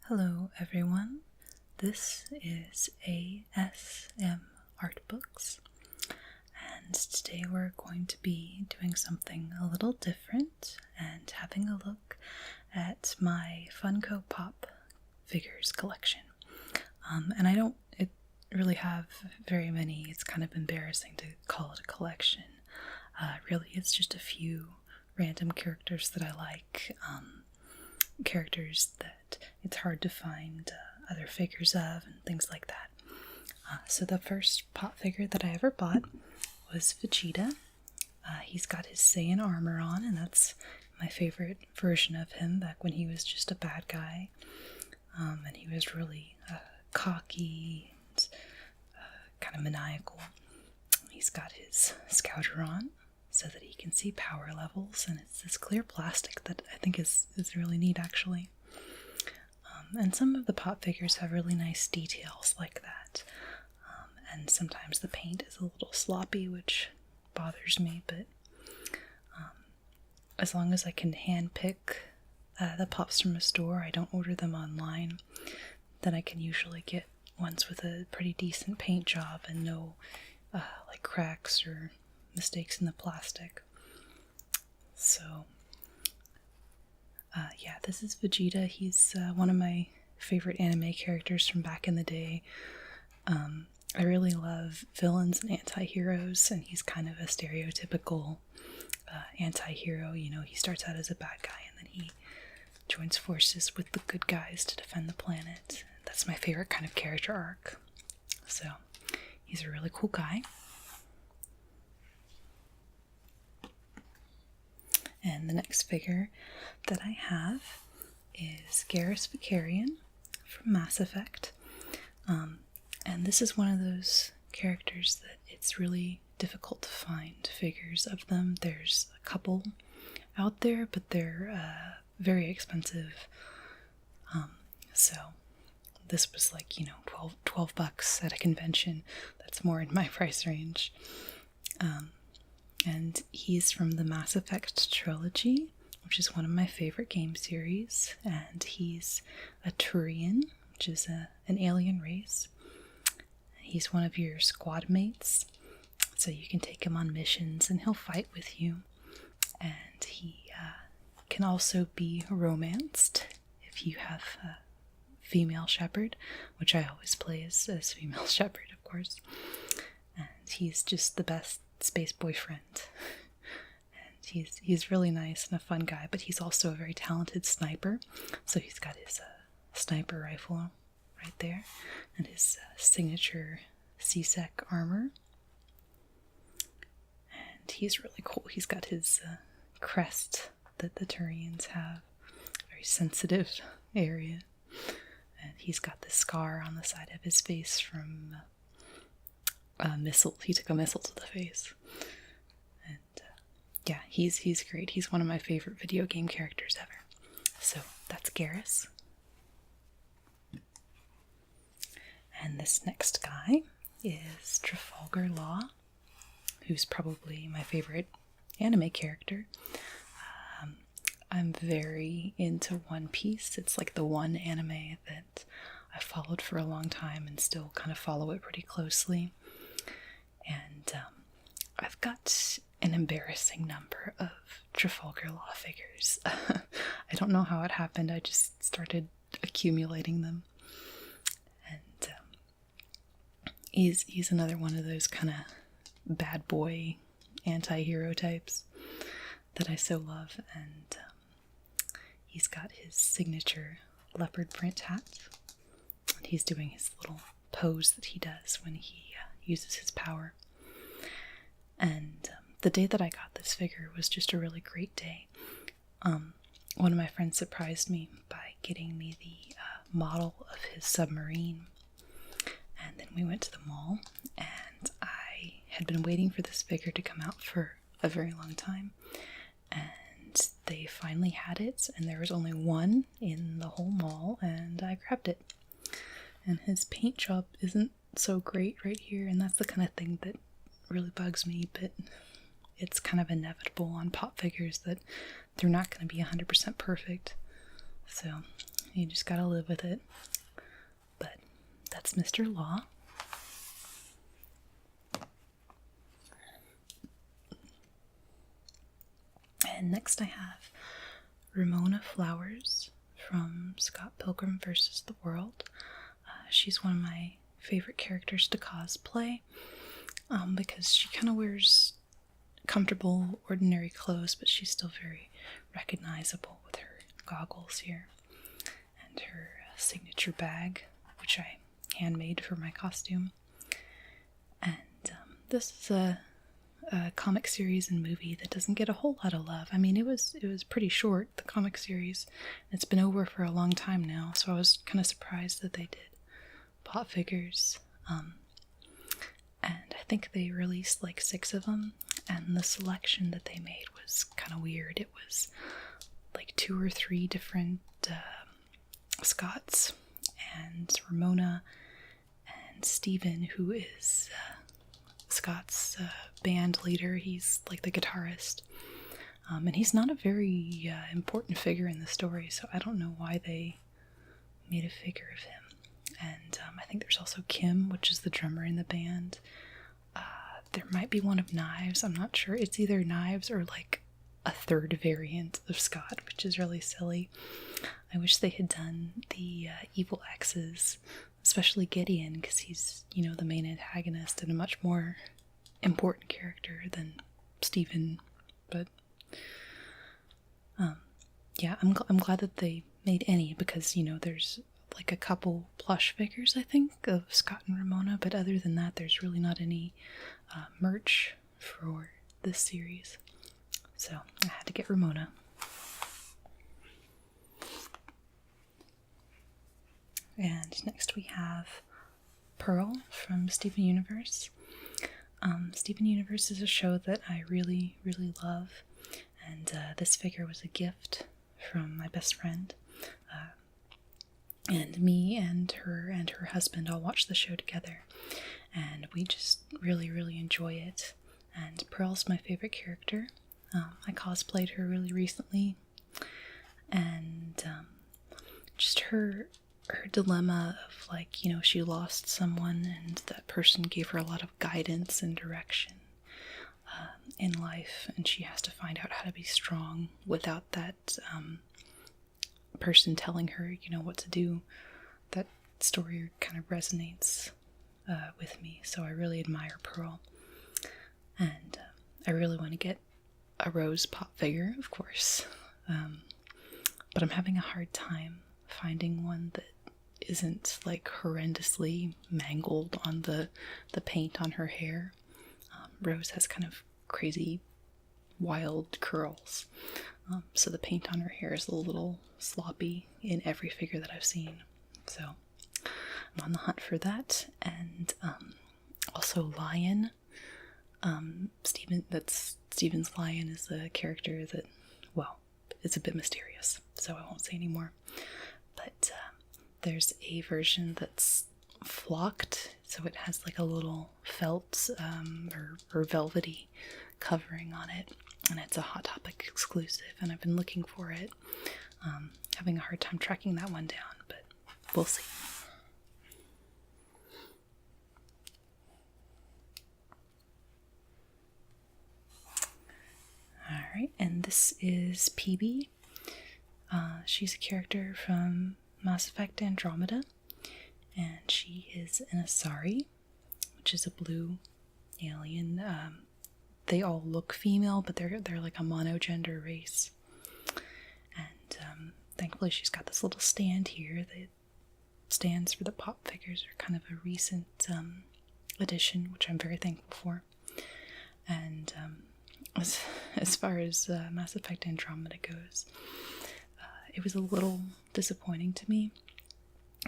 Hello everyone, this is ASMART-books, and today we're going to be doing something a little different and having a look at my Funko Pop figures collection. And I don't really have very many. It's kind of embarrassing to call it a collection. Really, it's just a few random characters that I like, characters that it's hard to find other figures of and things like that. So the first pop figure that I ever bought was Vegeta. He's got his Saiyan armor on, and that's my favorite version of him back when he was just a bad guy. And he was really cocky and kind of maniacal. He's got his scouter on so that he can see power levels, and it's this clear plastic that I think is really neat, actually. And some of the pop figures have really nice details like that. And sometimes the paint is a little sloppy, which bothers me, but as long as I can hand pick the pops from a store, I don't order them online, then I can usually get ones with a pretty decent paint job and no like cracks or mistakes in the plastic. So yeah, this is Vegeta. He's one of my favorite anime characters from back in the day. I really love villains and anti-heroes, and he's kind of a stereotypical anti-hero. You know, he starts out as a bad guy and then he joins forces with the good guys to defend the planet. That's my favorite kind of character arc. So he's a really cool guy. And the next figure that I have is Garrus from Mass Effect. And this is one of those characters that it's really difficult to find figures of them. There's a couple out there, but they're very expensive. So this was like, you know, $12 at a convention. That's more in my price range. And he's from the Mass Effect trilogy, which is one of my favorite game series. And he's a Turian, which is an alien race. He's one of your squad mates, so you can take him on missions and he'll fight with you. And he can also be romanced if you have a female shepherd, which I always play as female shepherd, of course. And he's just the best space boyfriend. And he's really nice and a fun guy, but he's also a very talented sniper. So he's got his sniper rifle right there, and his signature C-Sec armor. And he's really cool. He's got his crest that the Turians have, very sensitive area. And he's got this scar on the side of his face from a missile. He took a missile to the face. And yeah, he's great. He's one of my favorite video game characters ever. So that's Garrus. And this next guy is Trafalgar Law, who's probably my favorite anime character. I'm very into One Piece. It's like the one anime that I followed for a long time and still kind of follow it pretty closely. And I've got an embarrassing number of Trafalgar Law figures. I don't know how it happened. I just started accumulating them. And he's another one of those kind of bad boy anti-hero types that I so love. And he's got his signature leopard print hat. And he's doing his little pose that he does when he uses his power. And the day that I got this figure was just a really great day. One of my friends surprised me by getting me the model of his submarine. And then we went to the mall, and I had been waiting for this figure to come out for a very long time. And they finally had it, and there was only one in the whole mall, and I grabbed it. And his paint job isn't so great right here, and that's the kind of thing that really bugs me, but it's kind of inevitable on pop figures that they're not going to be 100% perfect. So You just gotta live with it. But that's Mr. Law. And next I have Ramona Flowers from Scott Pilgrim vs. the World. She's one of my favorite characters to cosplay because she kind of wears comfortable, ordinary clothes, but she's still very recognizable with her goggles here and her signature bag, which I handmade for my costume. And this is a comic series and movie that doesn't get a whole lot of love. I mean, it was pretty short, the comic series. It's been over for a long time now, so I was kind of surprised that they did pop figures. And I think they released like 6 of them, and the selection that they made was kind of weird. It was like 2 or 3 different Scotts, and Ramona and Stephen, who is Scott's band leader. He's like the guitarist, and he's not a very important figure in the story, so I don't know why they made a figure of him. And I think there's also Kim, which is the drummer in the band. There might be one of Knives, I'm not sure. It's either Knives or like a 3rd variant of Scott, which is really silly. I wish they had done the evil exes, especially Gideon, because he's, you know, the main antagonist and a much more important character than Stephen. But yeah, I'm glad that they made any, because, you know, there's like a couple plush figures, I think, of Scott and Ramona, but other than that, there's really not any merch for this series. So I had to get Ramona. And next we have Pearl from Steven Universe. Steven Universe is a show that I really, really love, and this figure was a gift from my best friend. And me and her husband all watch the show together, and we just really, really enjoy it. And Pearl's my favorite character. I cosplayed her really recently, and just her dilemma of, like, you know, she lost someone, and that person gave her a lot of guidance and direction in life, and she has to find out how to be strong without that person telling her, you know, what to do. That story kind of resonates with me, so I really admire Pearl. And I really want to get a Rose pop figure, of course, but I'm having a hard time finding one that isn't like horrendously mangled on the paint on her hair. Rose has kind of crazy wild curls, so the paint on her hair is a little sloppy in every figure that I've seen. So I'm on the hunt for that. And also Lion. Steven's Lion is a character that, well, it's a bit mysterious, so I won't say anymore. But there's a version that's flocked, so it has like a little felt or velvety covering on it, and it's a Hot Topic exclusive, and I've been looking for it. Having a hard time tracking that one down, but we'll see. Alright, and this is PB. She's a character from Mass Effect Andromeda, and she is an Asari, which is a blue alien. They all look female, but they're like a monogender race. And thankfully she's got this little stand here that stands for the pop figures, are kind of a recent addition, which I'm very thankful for. And as far as Mass Effect Andromeda goes, it was a little disappointing to me,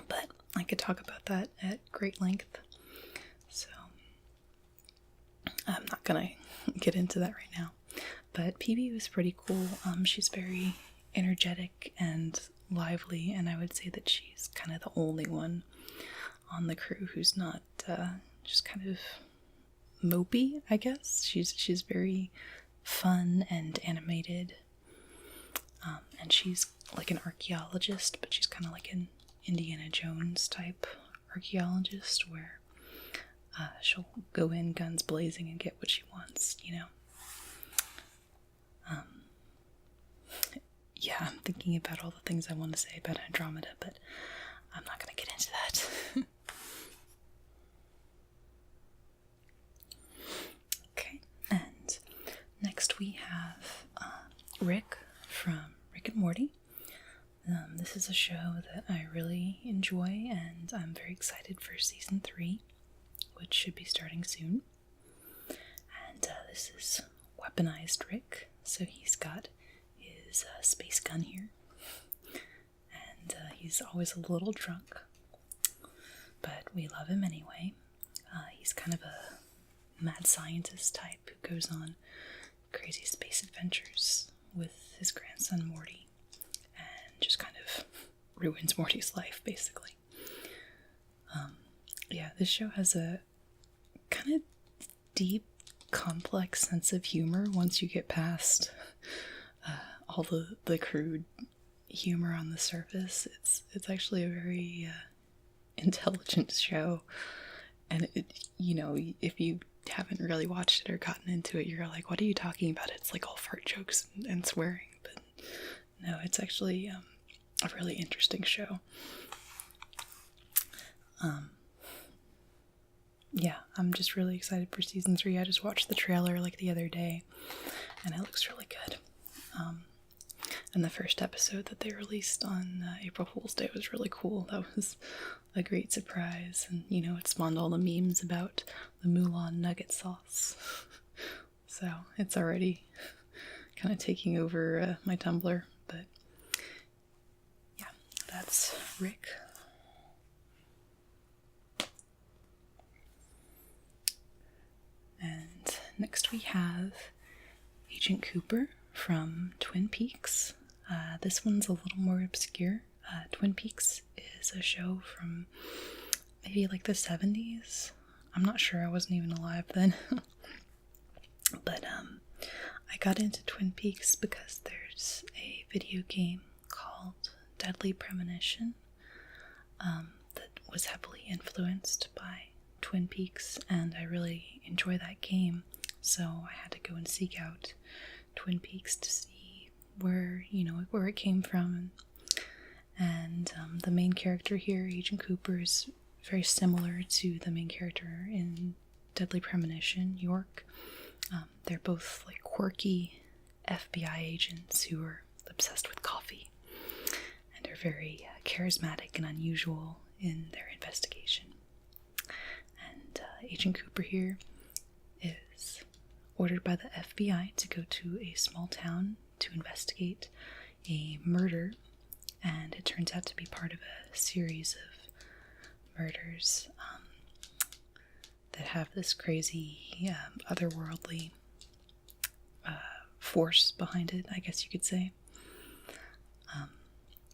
but I could talk about that at great length, so I'm not gonna get into that right now. But PB was pretty cool. She's very energetic and lively, and I would say that she's kind of the only one on the crew who's not just kind of mopey, I guess. She's very fun and animated. And she's like an archaeologist, but she's kind of like an Indiana Jones type archaeologist where she'll go in guns blazing and get what she wants, you know? Yeah, I'm thinking about all the things I want to say about Andromeda, but I'm not going to get into that. Okay, and next we have Rick from Rick and Morty. This is a show that I really enjoy, and I'm very excited for season 3, which should be starting soon. And this is weaponized Rick, so he's got his space gun here, and he's always a little drunk, but we love him anyway. He's kind of a mad scientist type who goes on crazy space adventures with his grandson Morty, and just kind of ruins Morty's life, basically. Yeah, this show has a kind of deep, complex sense of humor once you get past all the crude humor on the surface. It's actually a very intelligent show, and you know, if you haven't really watched it or gotten into it, you're like, what are you talking about? It's like all fart jokes and swearing, but no, it's actually a really interesting show. Yeah, I'm just really excited for season 3. I just watched the trailer like the other day, and it looks really good. And the first episode that they released on April Fool's Day was really cool. That was a great surprise, and you know, it spawned all the memes about the Mulan nugget sauce. So it's already kind of taking over my Tumblr, but yeah, that's Rick. And next we have Agent Cooper from Twin Peaks. This one's a little more obscure. Twin Peaks is a show from maybe like the 70s. I'm not sure, I wasn't even alive then. But I got into Twin Peaks because there's a video game called Deadly Premonition that was heavily influenced by Twin Peaks, and I really enjoy that game, so I had to go and seek out Twin Peaks to see where it came from. And the main character here, Agent Cooper, is very similar to the main character in Deadly Premonition, York. They're both like quirky FBI agents who are obsessed with coffee and are very charismatic and unusual in their investigation. And Agent Cooper here is ordered by the FBI to go to a small town to investigate a murder, and it turns out to be part of a series of murders that have this crazy, otherworldly force behind it, I guess you could say.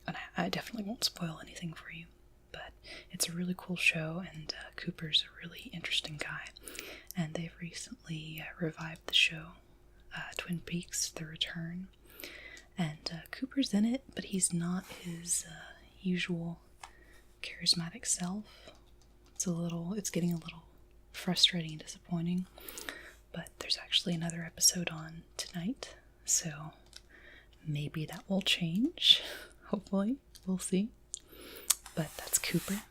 And I definitely won't spoil anything for you, but it's a really cool show, and Cooper's a really interesting guy. And they've recently revived the show, Twin Peaks: The Return. And Cooper's in it, but he's not his usual charismatic self. It's getting a little frustrating and disappointing. But there's actually another episode on tonight, so maybe that will change. Hopefully, we'll see. But that's Cooper.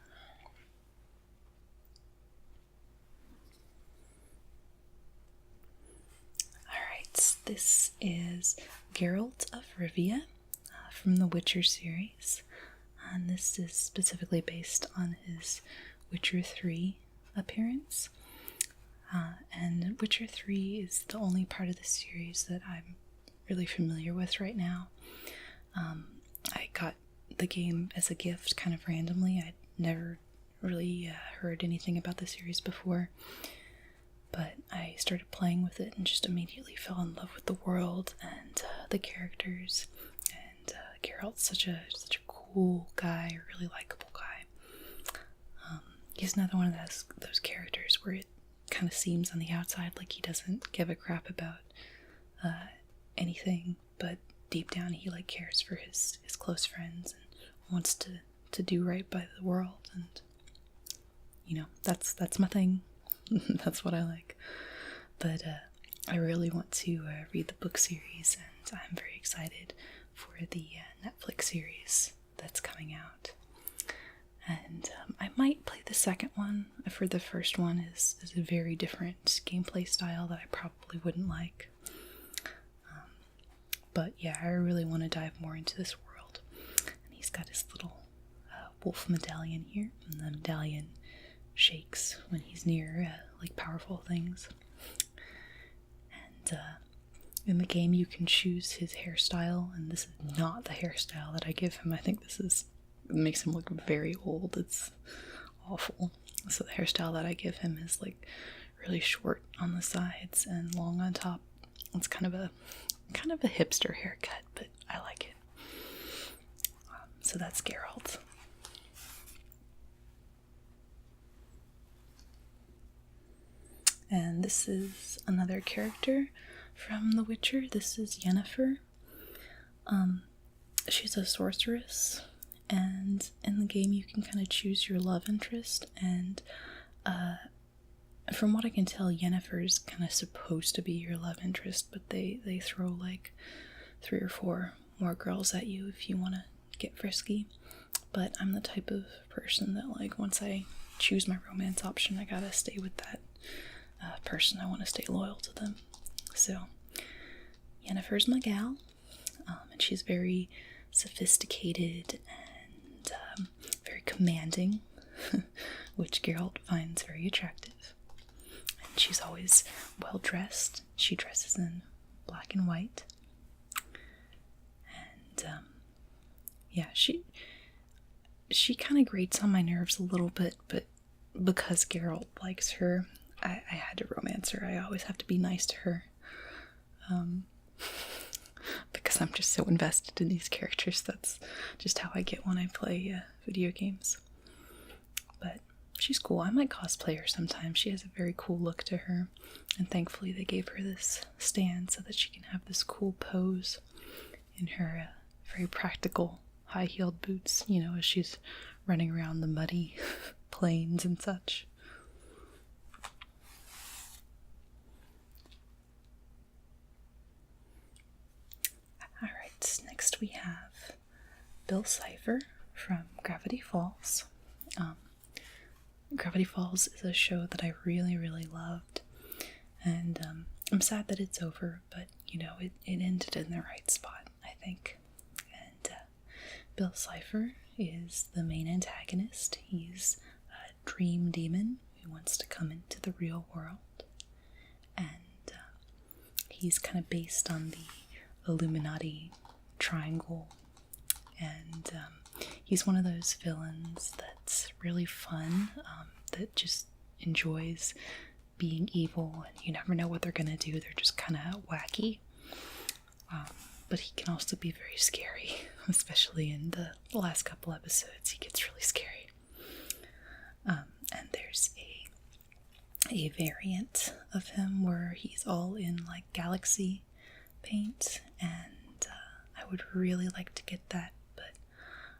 Alright, this is Geralt of Rivia from the Witcher series. And this is specifically based on his Witcher 3 appearance. And Witcher 3 is the only part of the series that I'm really familiar with right now. I got the game as a gift kind of randomly. I'd never really heard anything about the series before, but I started playing with it and just immediately fell in love with the world and the characters. And Geralt's such a cool guy, a really likable guy. He's another one of those characters where it kind of seems on the outside like he doesn't give a crap about anything, but deep down he like cares for his close friends and wants to do right by the world, and you know, that's my thing. That's what I like. But I really want to read the book series, and I'm very excited for the Netflix series that's coming out. And I might play the second one. I've heard the first one is a very different gameplay style that I probably wouldn't like. But yeah, I really want to dive more into this world. And he's got his little wolf medallion here, and the medallion shakes when he's near like powerful things. And in the game you can choose his hairstyle, and this is not the hairstyle that I give him. I think this makes him look very old. It's awful. So the hairstyle that I give him is like really short on the sides and long on top. It's kind of a hipster haircut, but I like it. So that's Geralt. And this is another character from The Witcher. This is Yennefer. She's a sorceress, and in the game you can kind of choose your love interest, and from what I can tell, Yennefer's kind of supposed to be your love interest, but they throw like 3 or 4 more girls at you if you want to get frisky. But I'm the type of person that, like, once I choose my romance option, I gotta stay with that person. I want to stay loyal to them. So Yennefer's my gal, and she's very sophisticated and very commanding, which Geralt finds very attractive. And she's always well dressed. She dresses in black and white, and yeah, she kind of grates on my nerves a little bit, but because Geralt likes her, I had to romance her. I always have to be nice to her. Because I'm just so invested in these characters. That's just how I get when I play video games. But she's cool. I might cosplay her sometime. She has a very cool look to her. And thankfully they gave her this stand so that she can have this cool pose in her very practical high-heeled boots, you know, as she's running around the muddy plains and such. Alright, next we have Bill Cipher from Gravity Falls. Gravity Falls is a show that I really, really loved, and I'm sad that it's over, but, you know, it ended in the right spot, I think. And Bill Cipher is the main antagonist. He's a dream demon who wants to come into the real world, and he's kind of based on the Illuminati triangle, and he's one of those villains that's really fun, that just enjoys being evil, and you never know what they're gonna do. They're just kind of wacky, but he can also be very scary, especially in the last couple episodes. He gets really scary. And there's a variant of him where he's all in like galaxy paint, and I would really like to get that, but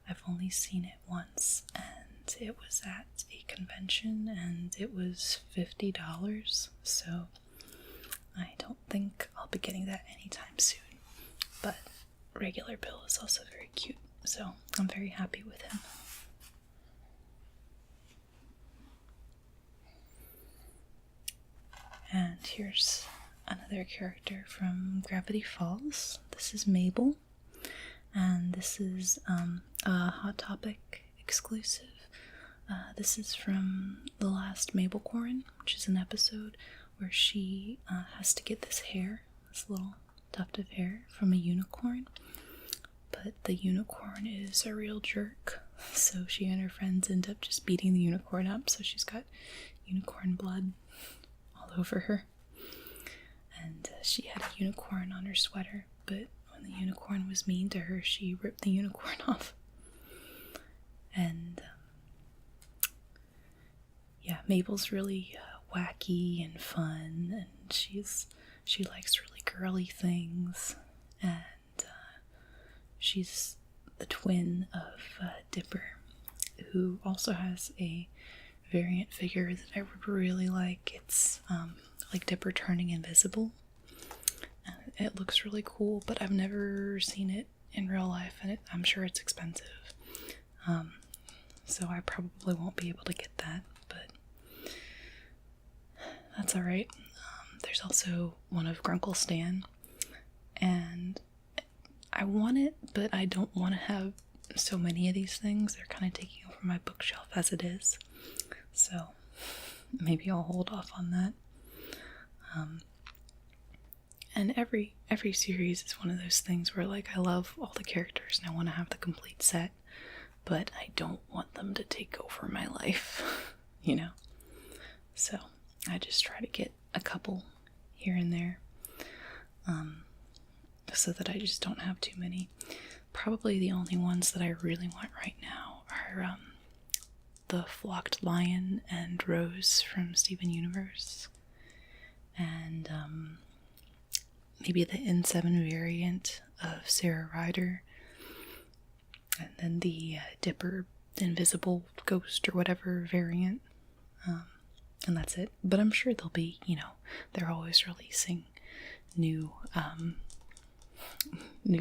I've only seen it once, and it was at a convention, and it was $50, so I don't think I'll be getting that anytime soon. But regular Bill is also very cute, so I'm very happy with him. And here's another character from Gravity Falls. This is Mabel, and this is a Hot Topic exclusive. This is from the last Mabelcorn, which is an episode where she has to get this little tuft of hair from a unicorn, but the unicorn is a real jerk, so she and her friends end up just beating the unicorn up, so she's got unicorn blood all over her. And she had a unicorn on her sweater, but when the unicorn was mean to her, she ripped the unicorn off. And yeah, Mabel's really wacky and fun, and she likes really girly things, and she's the twin of Dipper, who also has a variant figure that I would really like. It's like Dipper turning invisible. It looks really cool, but I've never seen it in real life, and I'm sure it's expensive. So I probably won't be able to get that, but that's alright. There's also one of Grunkle Stan, and I want it, but I don't want to have so many of these things. They're kind of taking over my bookshelf as it is, so maybe I'll hold off on that. And every series is one of those things where, like, I love all the characters and I want to have the complete set, but I don't want them to take over my life, you know? So I just try to get a couple here and there, so that I just don't have too many. Probably the only ones that I really want right now are the Flocked Lion and Rose from Steven Universe, and maybe the N7 variant of Sarah Ryder, and then the Dipper Invisible Ghost or whatever variant, and that's it. But I'm sure they'll be, you know, they're always releasing new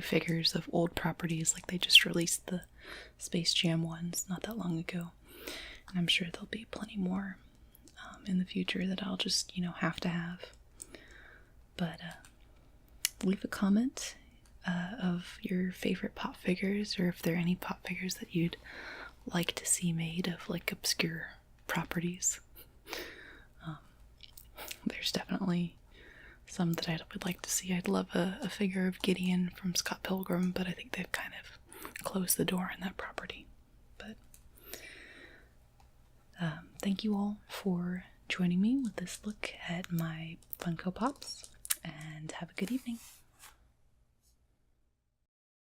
figures of old properties. Like, they just released the Space Jam ones not that long ago, and I'm sure there'll be plenty more in the future that I'll just, you know, have to have. But leave a comment of your favorite pop figures, or if there are any pop figures that you'd like to see made of, like, obscure properties. There's definitely some that I would like to see. I'd love a figure of Gideon from Scott Pilgrim, but I think they've kind of closed the door on that property. But thank you all for joining me with this look at my Funko Pops, and have a good evening.